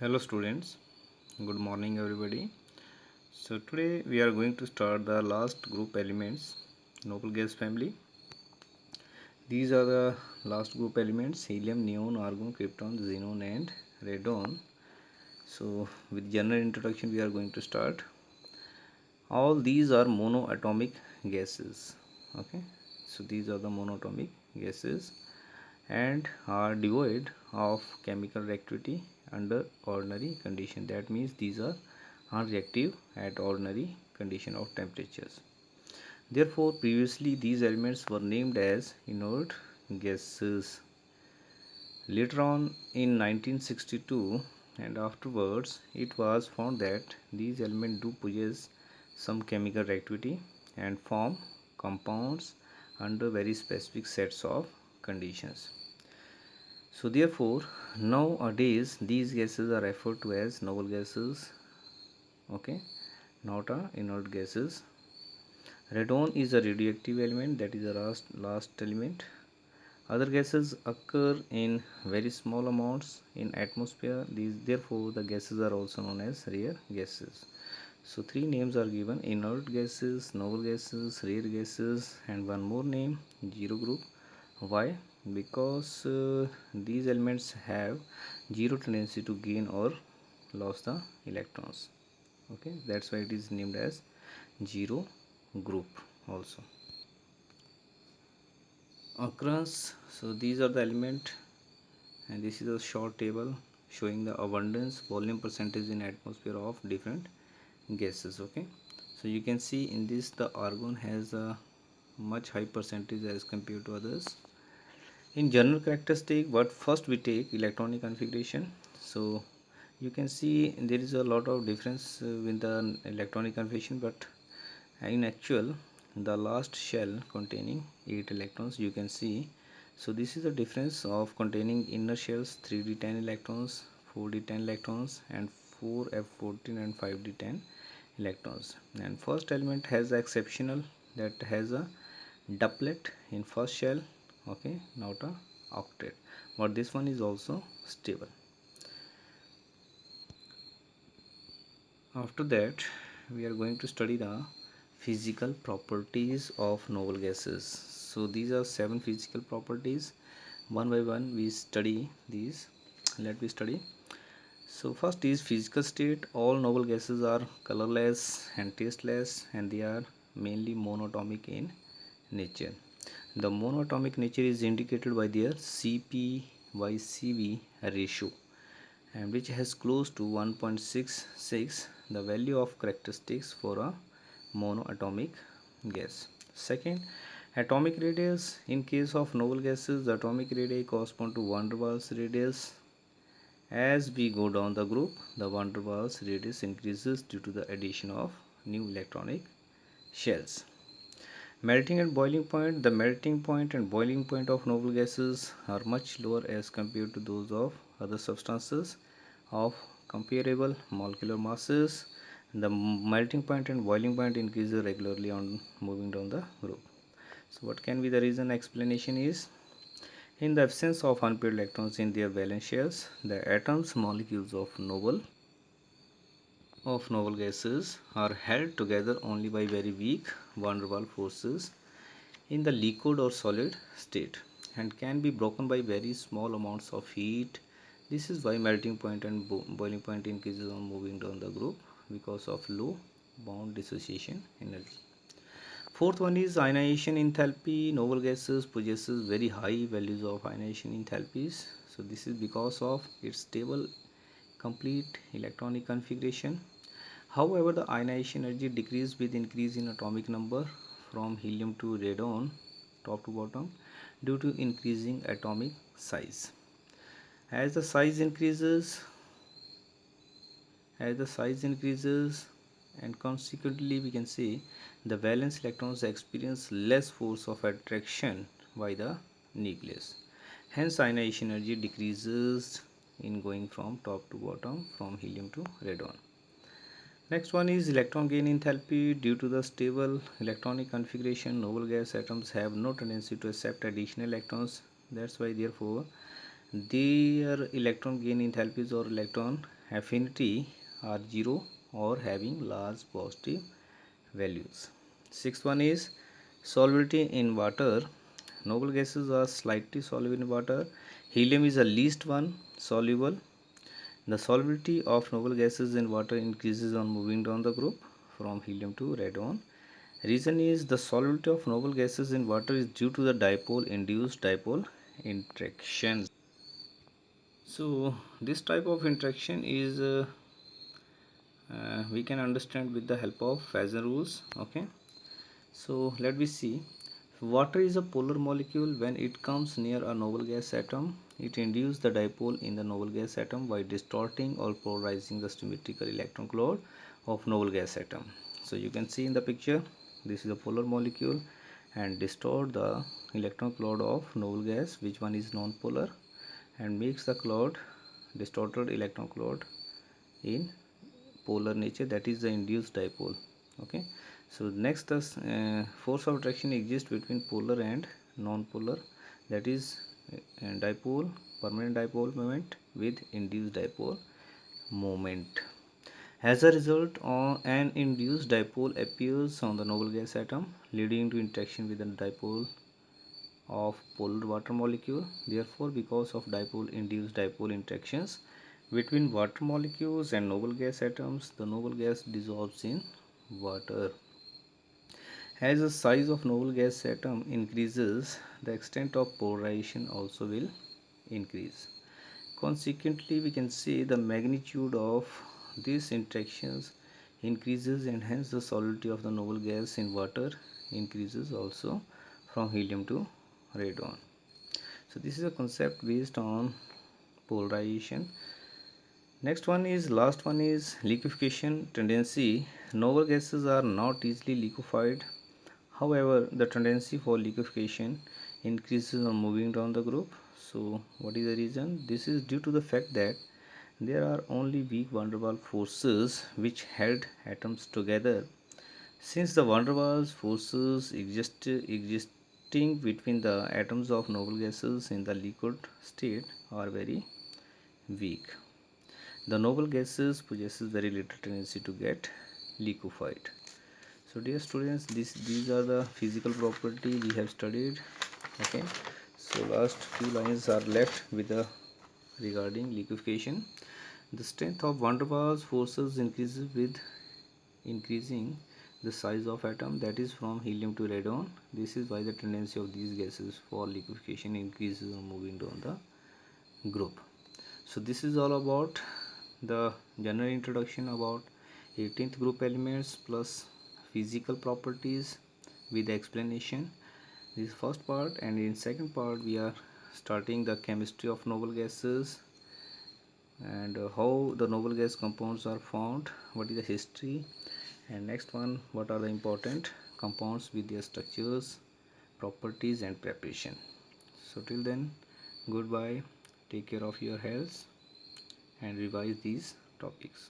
Hello students, good morning everybody. So today we are going to start the last group elements, noble gas family. These are the last group elements: helium, neon, argon, krypton, xenon and radon. So with general introduction we are going to start. All these are monoatomic gases. Okay, so these are the monoatomic gases and are devoid of chemical reactivity under ordinary condition. That means these are unreactive at ordinary condition of temperatures. Therefore, previously these elements were named as inert gases. Later on in 1962 and afterwards, it was found that these elements do possess some chemical reactivity and form compounds under very specific sets of conditions. So therefore, nowadays these gases are referred to as noble gases, okay, not inert gases. Radon is a radioactive element, that is the last element. Other gases occur in very small amounts in atmosphere. Therefore the gases are also known as rare gases. So three names are given: inert gases, noble gases, rare gases, and one more name, zero group. Why? Because these elements have zero tendency to gain or lose the electrons. Okay, that's why it is named as zero group also. Occurrence. So these are the element, and this is a short table showing the abundance volume percentage in atmosphere of different gases. Okay, so you can see in this the argon has a much high percentage as compared to others. In general characteristic, what first we take electronic configuration. So you can see there is a lot of difference with the electronic configuration, but in actual the last shell containing 8 electrons you can see. So this is the difference of containing inner shells 3d10 electrons, 4d10 electrons and 4f14 and 5d10 electrons. And first element has exceptional, that has a doublet in first shell, okay, not a octet, but this one is also stable. After that we are going to study the physical properties of noble gases. So these are 7 physical properties. One by one we study these. Let me study. So first is physical state. All noble gases are colorless and tasteless, and they are mainly monatomic in nature. The monatomic nature is indicated by their Cp by Cv ratio, and which has close to 1.66, the value of characteristics for a monoatomic gas. Second, atomic radius. In case of noble gases, the atomic radii correspond to van der Waals radius. As we go down the group, the van der Waals radius increases due to the addition of new electronic shells. Melting and boiling point. The melting point and boiling point of noble gases are much lower as compared to those of other substances of comparable molecular masses. The melting point and boiling point increases regularly on moving down the group. So what can be the reason? Explanation is, in the absence of unpaired electrons in their valence shells, the atoms molecules of noble gases are held together only by very weak van der Waals forces in the liquid or solid state and can be broken by very small amounts of heat. This is why melting point and boiling point increases on moving down the group, because of low bound dissociation energy. Fourth one is ionization enthalpy. Noble gases possesses very high values of ionization enthalpies. So this is because of its stable complete electronic configuration. However, the ionization energy decreases with increase in atomic number from helium to radon, top to bottom, due to increasing atomic size. As the size increases, and consequently we can see the valence electrons experience less force of attraction by the nucleus. Hence, ionization energy decreases in going from top to bottom, from helium to radon. Next one is electron gain enthalpy. Due to the stable electronic configuration, noble gas atoms have no tendency to accept additional electrons. That's why therefore their electron gain enthalpies or electron affinity are zero or having large positive values. Sixth one is solubility in water. Noble gases are slightly soluble in water. Helium is the least one soluble. The solubility of noble gases in water increases on moving down the group from helium to radon. Reason is the solubility of noble gases in water is due to the dipole induced dipole interaction. So this type of interaction is we can understand with the help of Faison rules. Okay, so let me see. Water is a polar molecule. When it comes near a noble gas atom, it induces the dipole in the noble gas atom by distorting or polarizing the symmetrical electron cloud of noble gas atom. So you can see in the picture, this is a polar molecule and distort the electron cloud of noble gas, which one is non-polar, and makes the cloud distorted electron cloud in polar nature, that is the induced dipole. Okay, so next the force of attraction exists between polar and non-polar, that is dipole, permanent dipole moment with induced dipole moment. As a result, an induced dipole appears on the noble gas atom, leading to interaction with the dipole of polar water molecule. Therefore, because of dipole induced dipole interactions between water molecules and noble gas atoms, the noble gas dissolves in water. As the size of noble gas atom increases, the extent of polarization also will increase. Consequently, we can see the magnitude of these interactions increases, and hence the solubility of the noble gas in water increases also from helium to radon. So this is a concept based on polarization. Next one is, last one is liquefaction tendency. Noble gases are not easily liquefied. However, the tendency for liquefaction increases on moving down the group. So what is the reason? This is due to the fact that there are only weak van der Waals forces which held atoms together. Since the van der Waals forces existing between the atoms of noble gases in the liquid state are very weak, the noble gases possesses very little tendency to get liquefied. So dear students, these are the physical property we have studied. Okay, so last few lines are left with the regarding liquefaction. The strength of van der Waals forces increases with increasing the size of atom, that is from helium to radon. This is why the tendency of these gases for liquefaction increases on moving down the group. So this is all about the general introduction about 18th group elements plus physical properties with the explanation. This is first part, and in second part we are starting the chemistry of noble gases and how the noble gas compounds are formed, what is the history, and next one, what are the important compounds with their structures, properties and preparation. So till then, goodbye, take care of your health and revise these topics.